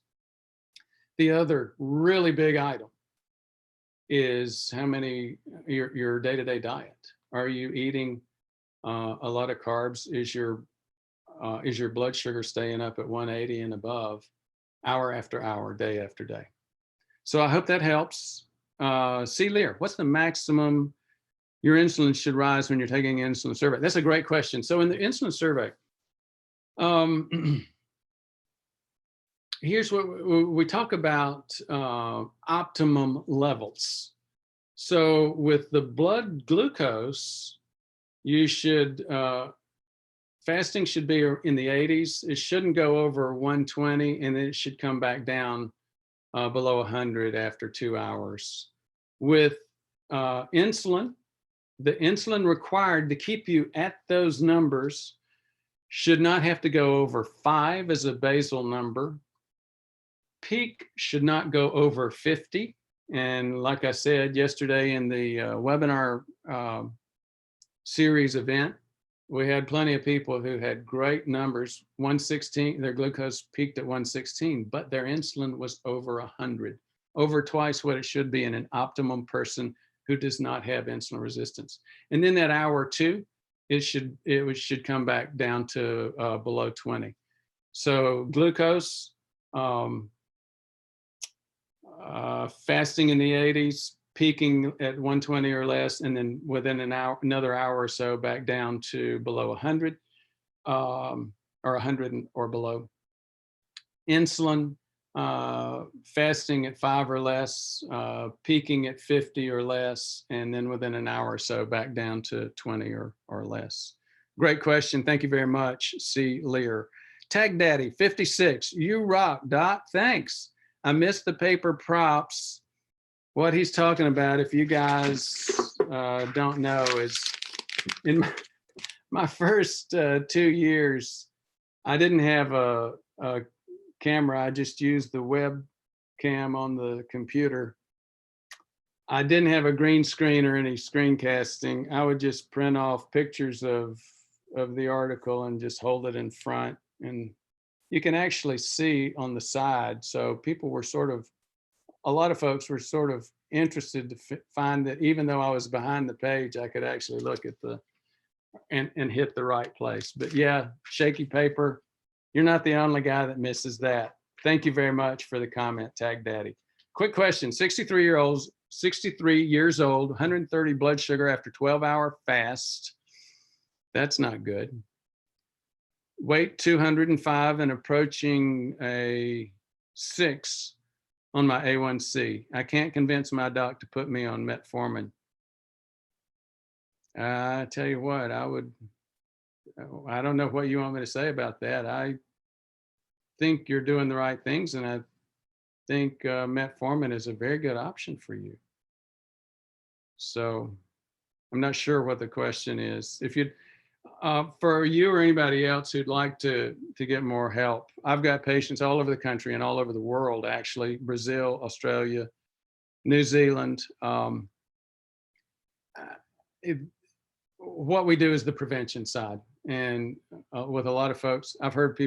The other really big item is how many, your day-to-day diet. Are you eating a lot of carbs? Is your blood sugar staying up at 180 and above hour after hour, day after day? So I hope that helps. C. Lear, what's the maximum your insulin should rise when you're taking an insulin survey? That's a great question. So in the insulin survey, here's what we talk about, optimum levels. So with the blood glucose, you should, fasting should be in the 80s. It shouldn't go over 120, and then it should come back down below 100 after 2 hours. With insulin, the insulin required to keep you at those numbers should not have to go over 5 as a basal number. Peak should not go over 50. And like I said yesterday in the webinar series event, we had plenty of people who had great numbers. 116, their glucose peaked at 116, but their insulin was over 100, over twice what it should be in an optimum person who does not have insulin resistance. And then that hour two, it should come back down to below 20. So glucose, fasting in the 80s, peaking at 120 or less, and then within an hour, another hour or so, back down to below 100, or 100 or below. Insulin, fasting at 5 or less, peaking at 50 or less, and then within an hour or so, back down to 20 or less. Great question. Thank you very much, C. Lear. Tag Daddy 56, you rock, Doc. Thanks. I missed the paper props. What he's talking about, if you guys don't know, is in my first 2 years, I didn't have a camera. I just used the webcam on the computer. I didn't have a green screen or any screencasting. I would just print off pictures of the article and just hold it in front. And you can actually see on the side. So people were a lot of folks were sort of interested to find that even though I was behind the page, I could actually look at and hit the right place. But yeah, shaky paper, you're not the only guy that misses that. Thank you very much for the comment, Tag Daddy. Quick question, 63 years old, 130 blood sugar after 12-hour fast. That's not good. Weight 205 and approaching a 6 on my A1C. I can't convince my doc to put me on metformin. I tell you what, I don't know what you want me to say about that. I think you're doing the right things, and I think metformin is a very good option for you. So I'm not sure what the question is. If you, for you or anybody else who'd like to get more help, I've got patients all over the country and all over the world, actually, Brazil, Australia, New Zealand. What we do is the prevention side. And with a lot of folks, I've heard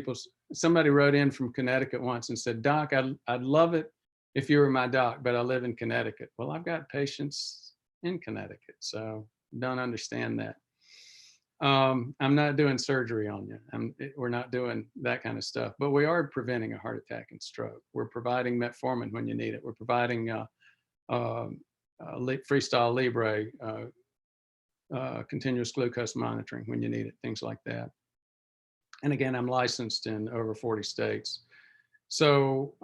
somebody wrote in from Connecticut once and said, Doc, I'd love it if you were my doc, but I live in Connecticut. Well, I've got patients in Connecticut, so don't understand that. I'm not doing surgery on you. We're not doing that kind of stuff, but we are preventing a heart attack and stroke. We're providing metformin when you need it. We're providing Freestyle Libre, continuous glucose monitoring when you need it, things like that. And again, I'm licensed in over 40 states. So,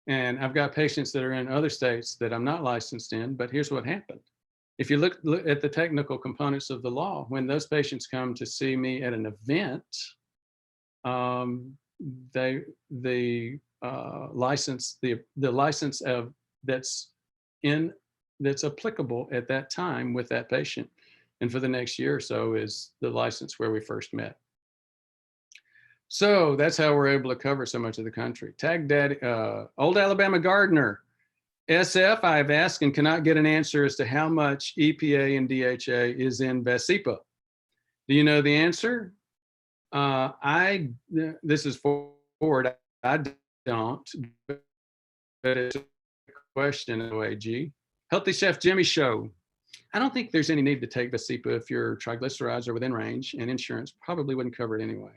and I've got patients that are in other states that I'm not licensed in, but here's what happened. If you look at the technical components of the law, when those patients come to see me at an event, the license that's applicable at that time with that patient, and for the next year or so, is the license where we first met. So that's how we're able to cover so much of the country. Tag Daddy, Old Alabama Gardener. SF, I've asked and cannot get an answer as to how much EPA and DHA is in Vasipa. Do you know the answer? This is forward. I don't, but it's a question of AG. Healthy Chef Jimmy Show. I don't think there's any need to take Vascepa if your triglycerides are within range, and insurance probably wouldn't cover it anyway.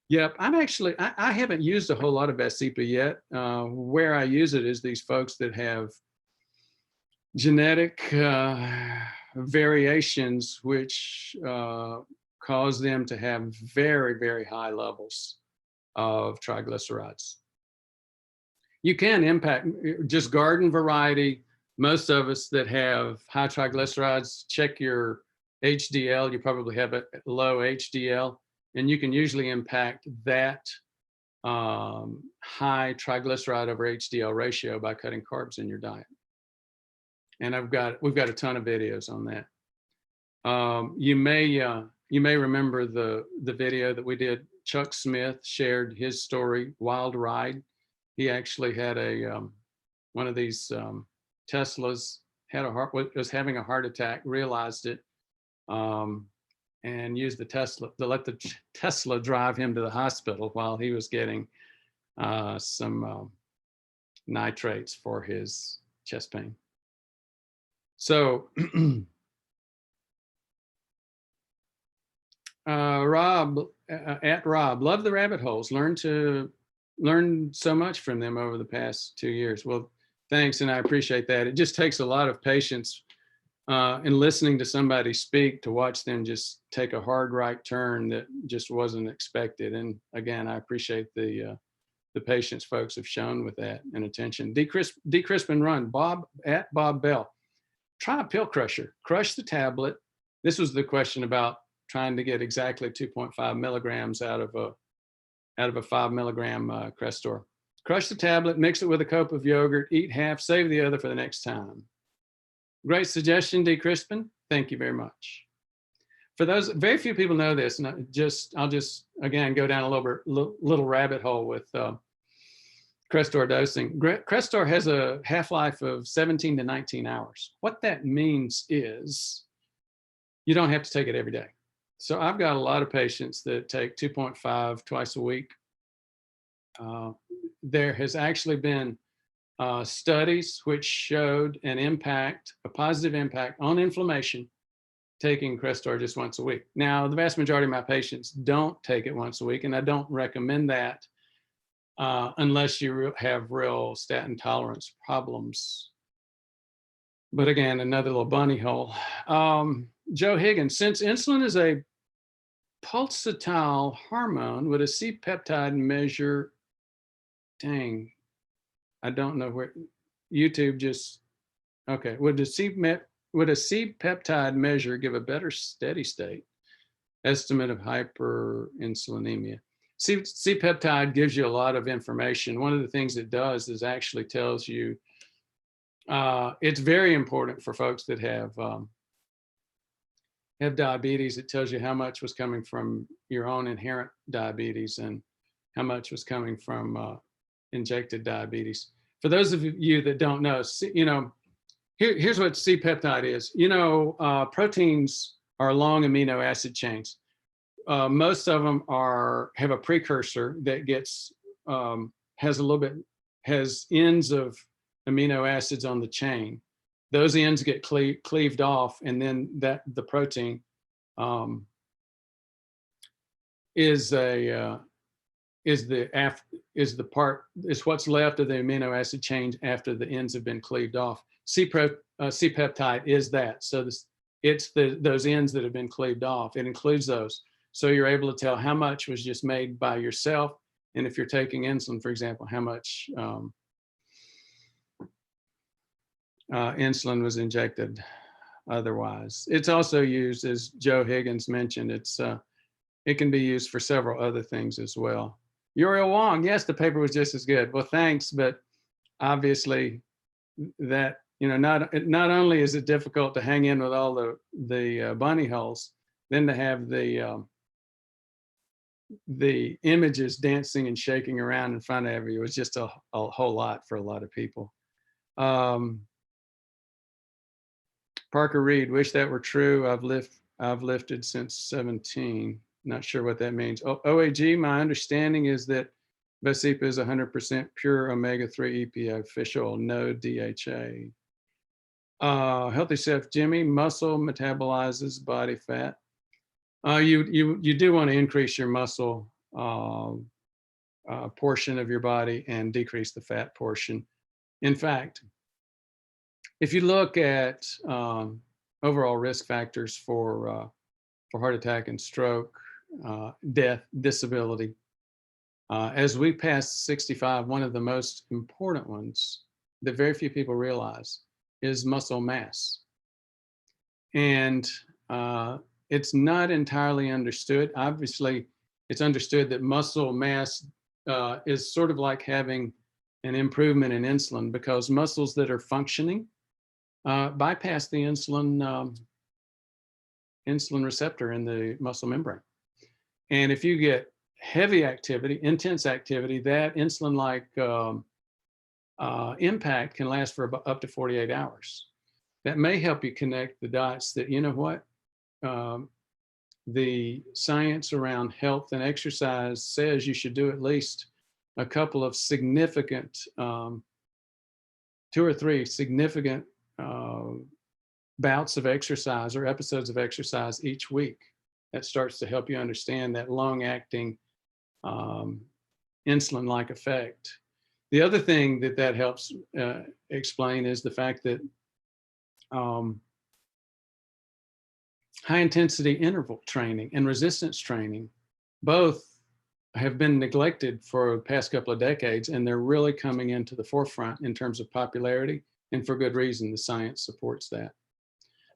Yep, I haven't used a whole lot of Vascepa yet. Where I use it is these folks that have genetic variations which cause them to have very, very high levels of triglycerides. You can impact just garden variety. Most of us that have high triglycerides, check your HDL. You probably have a low HDL, and you can usually impact that high triglyceride over HDL ratio by cutting carbs in your diet. And we've got a ton of videos on that. You may remember the video that we did. Chuck Smith shared his story, Wild Ride. He actually had one of these Teslas, was having a heart attack, realized it, and used the Tesla to let the Tesla drive him to the hospital while he was getting some nitrates for his chest pain. So Rob, at Rob, love the rabbit holes. Learned so much from them over the past 2 years. Well, thanks, and I appreciate that. It just takes a lot of patience in listening to somebody speak to watch them just take a hard right turn that just wasn't expected. And again, I appreciate the patience folks have shown with that and attention. Decrisp and run. Bob at Bob Bell. Try a pill crusher. Crush the tablet. This was the question about trying to get exactly 2.5 milligrams out of a 5 milligram Crestor. Crush the tablet, mix it with a cup of yogurt, eat half, save the other for the next time. Great suggestion, D. Crispin. Thank you very much. For those, very few people know this, and I'll just again go down a little rabbit hole with Crestor dosing. Crestor has a half-life of 17 to 19 hours. What that means is you don't have to take it every day. So I've got a lot of patients that take 2.5 twice a week. There has actually been studies which showed a positive impact on inflammation taking Crestor just once a week. Now, the vast majority of my patients don't take it once a week, and I don't recommend that unless you have real statin tolerance problems. But again, another little bunny hole. Joe Higgins, since insulin is a pulsatile hormone, would a C-peptide measure, dang, I don't know where, YouTube just, okay, would a C-peptide measure give a better steady state estimate of hyperinsulinemia? C-peptide gives you a lot of information. One of the things it does is actually tells you, it's very important for folks that have diabetes. It tells you how much was coming from your own inherent diabetes and how much was coming from injected diabetes. For those of you that don't know, here's what C-peptide is. Proteins are long amino acid chains. Most of them have a precursor that has ends of amino acids on the chain. Those ends get cleaved off, and then the protein is what's left of the amino acid chain after the ends have been cleaved off. C-peptide is that. So it's those ends that have been cleaved off. It includes those. So you're able to tell how much was just made by yourself, and if you're taking insulin, for example, how much insulin was injected otherwise. It's also used, as Joe Higgins mentioned, it can be used for several other things as well. Uriel Wong, yes, the paper was just as good. Well, thanks, but obviously that, not only is it difficult to hang in with all the bunny holes, then to have the images dancing and shaking around in front of you was just a whole lot for a lot of people. Parker Reed, wish that were true. I've lifted since 17. Not sure what that means. OAG, my understanding is that Vasipa is 100% pure omega-3 EPA fish oil, no DHA. Healthy Chef Jimmy, muscle metabolizes body fat. You do want to increase your muscle portion of your body and decrease the fat portion. In fact, if you look at overall risk factors for heart attack and stroke, death, disability, as we pass 65, one of the most important ones that very few people realize is muscle mass. And it's not entirely understood. Obviously, it's understood that muscle mass is sort of like having an improvement in insulin, because muscles that are functioning bypass the insulin receptor in the muscle membrane. And if you get heavy activity, intense activity, that insulin-like impact can last for up to 48 hours. That may help you connect the dots that, you know what, the science around health and exercise says you should do at least a couple of significant, 2 or 3 significant bouts of exercise or episodes of exercise each week. That starts to help you understand that long-acting insulin-like effect. The other thing that helps explain is the fact that high-intensity interval training and resistance training both have been neglected for the past couple of decades, and they're really coming into the forefront in terms of popularity, and for good reason. The science supports that.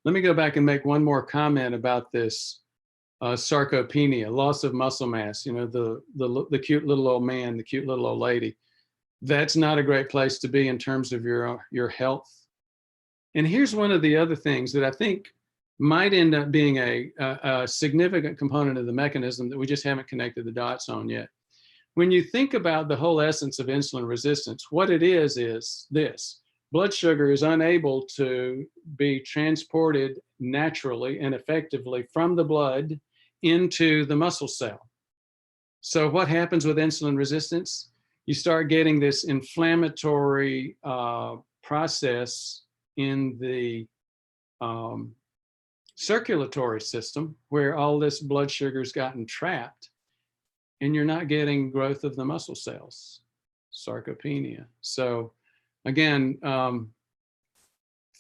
Let me go back and make one more comment about this sarcopenia, loss of muscle mass. You know, the cute little old man, the cute little old lady. That's not a great place to be in terms of your health. And here's one of the other things that I think might end up being a significant component of the mechanism that we just haven't connected the dots on yet. When you think about the whole essence of insulin resistance, what it is this: blood sugar is unable to be transported naturally and effectively from the blood into the muscle cell. So what happens with insulin resistance? You start getting this inflammatory process in the circulatory system, where all this blood sugar's gotten trapped, and you're not getting growth of the muscle cells, sarcopenia. So again,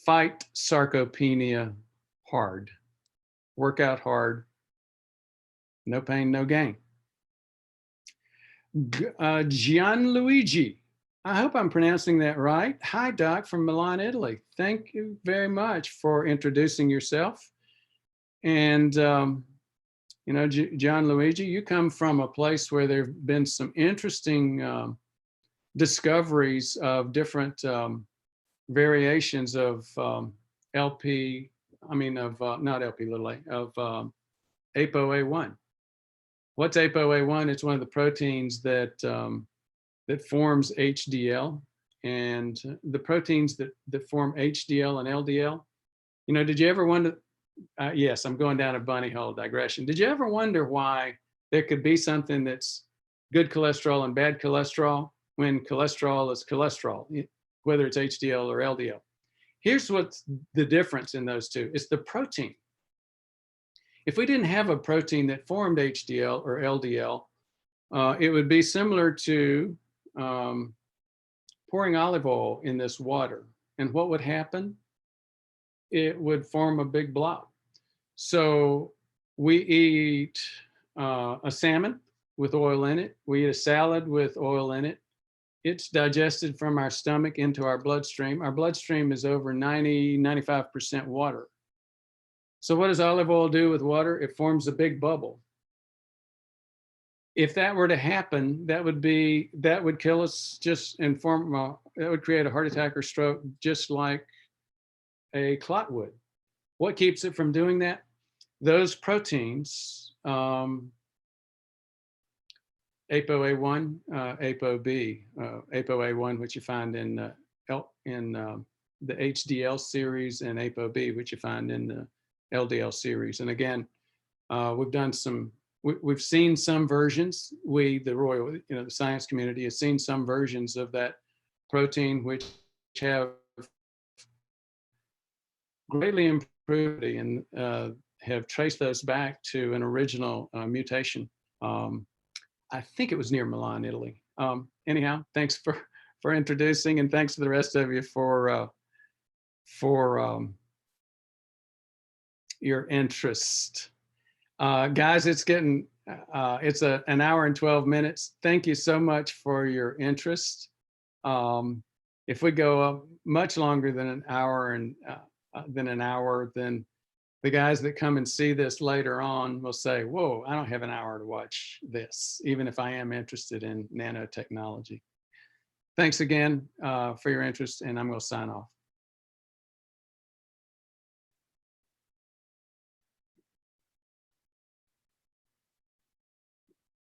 fight sarcopenia hard, work out hard, no pain, no gain. Gianluigi, I hope I'm pronouncing that right. Hi, Doc, from Milan, Italy. Thank you very much for introducing yourself. And, you know, Gianluigi, you come from a place where there have been some interesting discoveries of different variations of LP, I mean, of not LP little a, of ApoA1. What's ApoA1? It's one of the proteins that that forms HDL, and the proteins that form HDL and LDL. You know, did you ever wonder? Yes, I'm going down a bunny hole digression. Did you ever wonder why there could be something that's good cholesterol and bad cholesterol when cholesterol is cholesterol, whether it's HDL or LDL? Here's what's the difference in those two. It's the protein. If we didn't have a protein that formed HDL or LDL, it would be similar to pouring olive oil in this water. And what would happen? It would form a big blob. So we eat a salmon with oil in it. We eat a salad with oil in it. It's digested from our stomach into our bloodstream. Our bloodstream is over 95% water. So what does olive oil do with water? It forms a big bubble. If that were to happen, that would kill us just and that would create a heart attack or stroke just like a clot would. What keeps it from doing that? Those proteins, ApoA1, ApoB, ApoA1, which you find in the HDL series, and ApoB, which you find in the LDL series. And again, we've done some we've seen some versions. The royal, the science community has seen some versions of that protein which have greatly improved and have traced those back to an original mutation. I think it was near Milan, Italy. Anyhow, thanks for introducing, and thanks to the rest of you for your interest. Guys, it's getting, it's an hour and 12 minutes. Thank you so much for your interest. If we go up much longer than an hour, then the guys that come and see this later on will say, whoa, I don't have an hour to watch this, even if I am interested in nanotechnology. Thanks again for your interest, and I'm going to sign off.